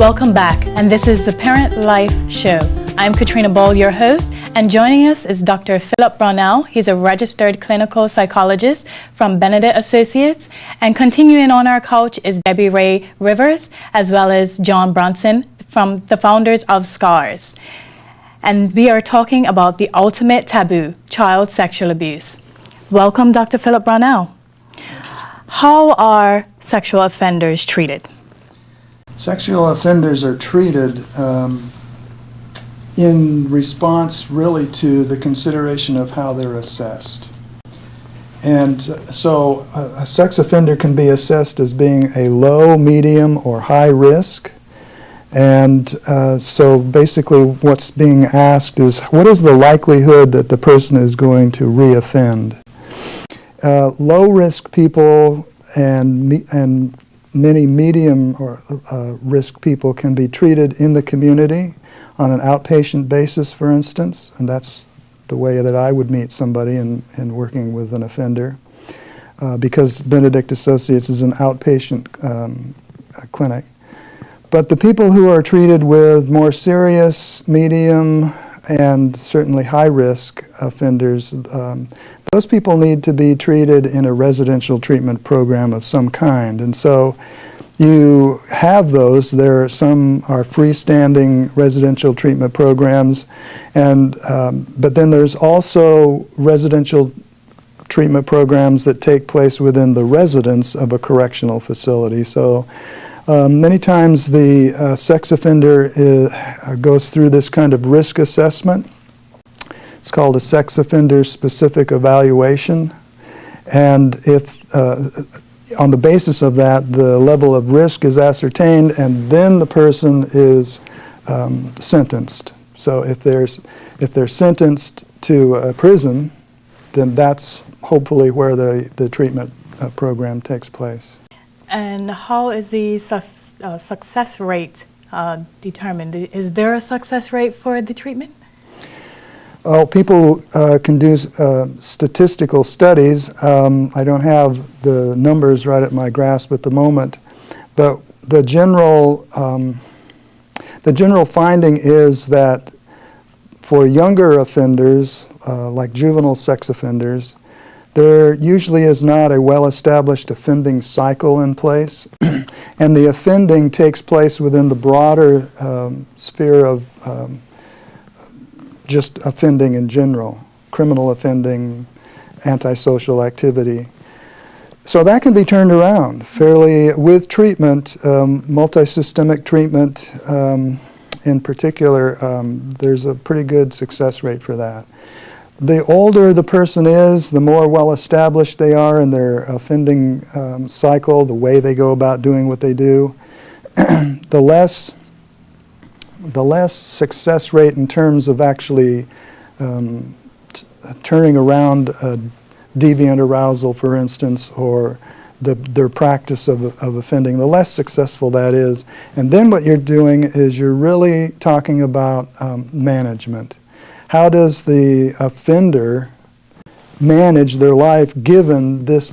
Welcome back, and this is the Parent Life Show. I'm Katrina Ball, your host, and joining us is Dr. Philip Brownell. He's a registered clinical psychologist from Benedict Associates, and continuing on our couch is Debbie Ray Rivers, as well as John Bronson, from the founders of SCARS. And we are talking about the ultimate taboo, child sexual abuse. Welcome, Dr. Philip Brownell. How are sexual offenders treated? Sexual offenders are treated in response really to the consideration of how they're assessed. And so a sex offender can be assessed as being a low, medium, or high risk. And so basically what's being asked is, what is the likelihood that the person is going to reoffend? Low-risk people and many medium or risk people can be treated in the community on an outpatient basis, for instance, and that's the way that I would meet somebody in working with an offender, because Benedict Associates is an outpatient clinic. But the people who are treated with more serious, medium, and certainly high-risk offenders, those people need to be treated in a residential treatment program of some kind. And so you have those. Some are freestanding residential treatment programs, and but then there's also residential treatment programs that take place within the residence of a correctional facility. So many times the sex offender goes through this kind of risk assessment. It's called a sex offender specific evaluation. And if on the basis of that, the level of risk is ascertained, and then the person is sentenced. So if they're sentenced to a prison, then that's hopefully where the treatment program takes place. And how is the success rate determined? Is there a success rate for the treatment? Well, people can do statistical studies. I don't have the numbers right at my grasp at the moment, but the general finding is that for younger offenders, like juvenile sex offenders, there usually is not a well-established offending cycle in place, and the offending takes place within the broader sphere of just offending in general, criminal offending, antisocial activity. So that can be turned around fairly with treatment, multisystemic treatment in particular. There's a pretty good success rate for that. The older the person is, the more well-established they are in their offending cycle, the way they go about doing what they do, the less success rate in terms of actually turning around a deviant arousal, for instance, or their practice of offending, the less successful that is. And then what you're doing is you're really talking about management. How does the offender manage their life given this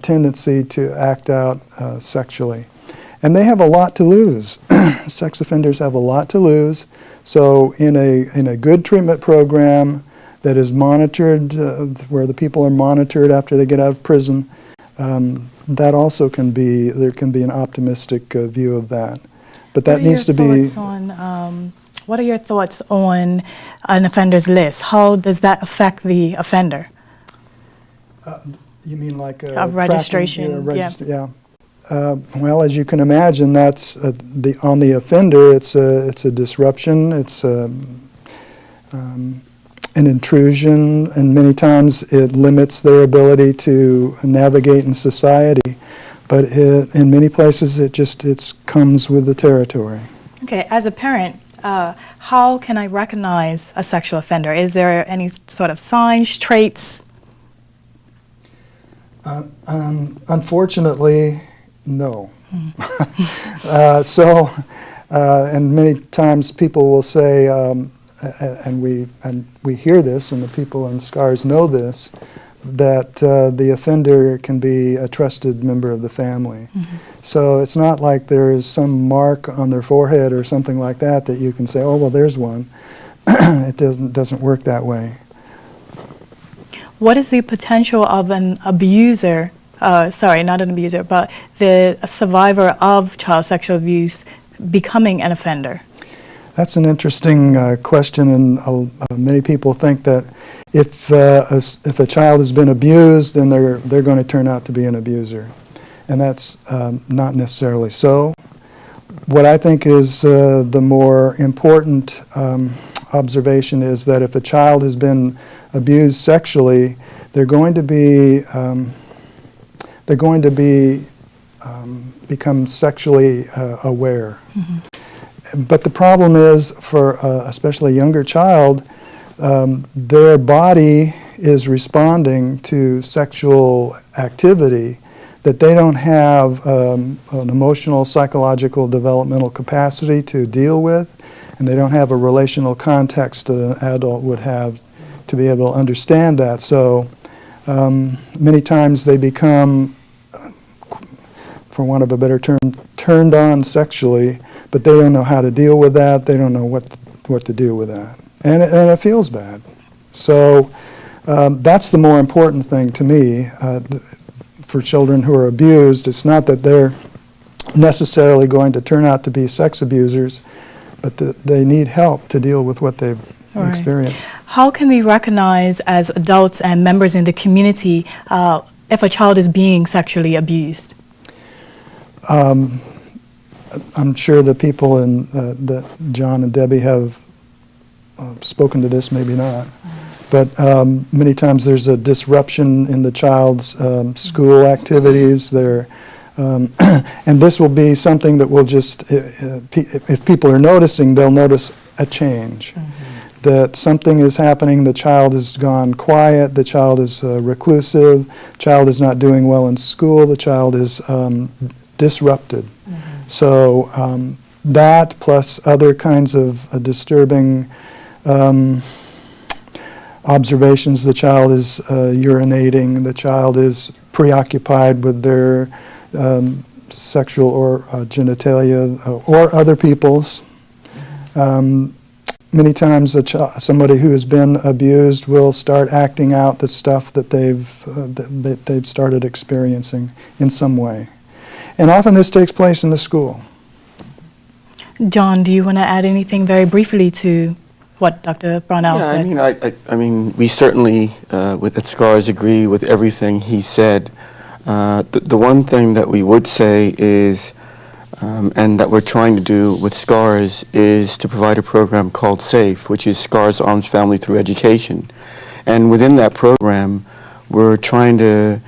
tendency to act out sexually? And they have a lot to lose. Sex offenders have a lot to lose. So in a good treatment program that is monitored, where the people are monitored after they get out of prison, that also there can be an optimistic view of that. But that needs to be... What are your thoughts on an offender's list? How does that affect the offender? You mean like of registration? Yeah. Well, as you can imagine, that's on the offender. It's a disruption. It's an intrusion, and many times it limits their ability to navigate in society. But in many places, it comes with the territory. Okay, as a parent, how can I recognize a sexual offender? Is there any sort of signs, traits? Unfortunately, no. And many times people will say, and we hear this, and the people in SCARS know this, that the offender can be a trusted member of the family. So it's not like there's some mark on their forehead or something like that that you can say, oh, well, there's one. It doesn't work that way. What is the potential of an abuser, sorry, not an abuser, but a survivor of child sexual abuse becoming an offender? That's an interesting question, and many people think that if a child has been abused, then they're going to turn out to be an abuser, and that's not necessarily so. What I think is the more important observation is that if a child has been abused sexually, they're going to become sexually aware. But the problem is, for especially a younger child, their body is responding to sexual activity that they don't have an emotional, psychological, developmental capacity to deal with, and they don't have a relational context that an adult would have to be able to understand that. So many times they become, for want of a better term, turned on sexually, but they don't know how to deal with that. They don't know what to do with that. And it feels bad. So that's the more important thing to me. For children who are abused, it's not that they're necessarily going to turn out to be sex abusers, but they need help to deal with what they've experienced. How can we recognize as adults and members in the community if a child is being sexually abused? I'm sure the people that John and Debbie have spoken to this, maybe not. But many times there's a disruption in the child's school activities. And this will be something that will just, if people are noticing, they'll notice a change. That something is happening, the child has gone quiet, the child is reclusive, the child is not doing well in school, the child is disrupted. So that plus other kinds of disturbing observations, the child is urinating, the child is preoccupied with their sexual or genitalia or other people's. Many times somebody who has been abused will start acting out the stuff that they've started experiencing in some way. And often this takes place in the school. John, do you want to add anything very briefly to what Dr. Brownell said? I mean, we certainly, at SCARS, agree with everything he said. The one thing that we would say is, and that we're trying to do with SCARS, is to provide a program called SAFE, which is SCARS Arms Family Through Education. And within that program, we're trying to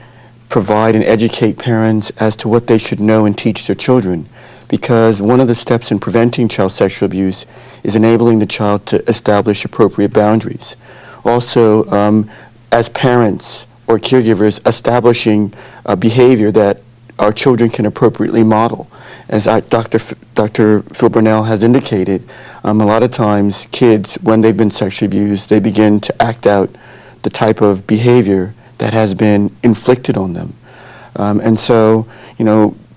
provide and educate parents as to what they should know and teach their children. Because one of the steps in preventing child sexual abuse is enabling the child to establish appropriate boundaries. Also, as parents or caregivers, establishing a behavior that our children can appropriately model. As Dr. Phil Burnell has indicated, a lot of times kids, when they've been sexually abused, they begin to act out the type of behavior that has been inflicted on them. And so,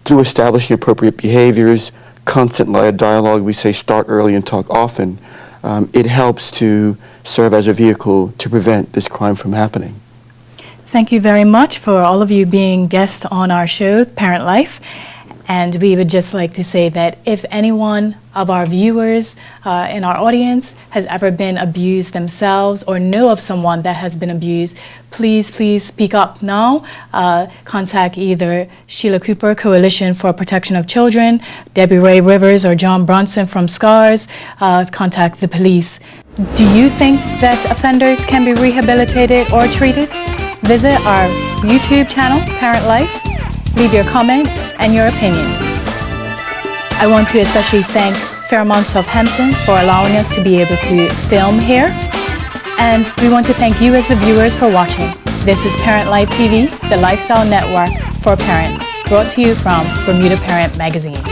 through establishing appropriate behaviors, constant dialogue, we say start early and talk often, it helps to serve as a vehicle to prevent this crime from happening. Thank you very much for all of you being guests on our show, Parent Life. And we would just like to say that if anyone of our viewers in our audience has ever been abused themselves or know of someone that has been abused, please speak up now. Contact either Sheila Cooper, Coalition for Protection of Children, Debbie Ray Rivers, or John Bronson from SCARS. Contact the police. Do you think that offenders can be rehabilitated or treated? Visit our YouTube channel, Parent Life. Leave your comment and your opinion. I want to especially thank Fairmont Southampton for allowing us to be able to film here. And we want to thank you as the viewers for watching. This is Parent Life TV, the lifestyle network for parents, brought to you from Bermuda Parent Magazine.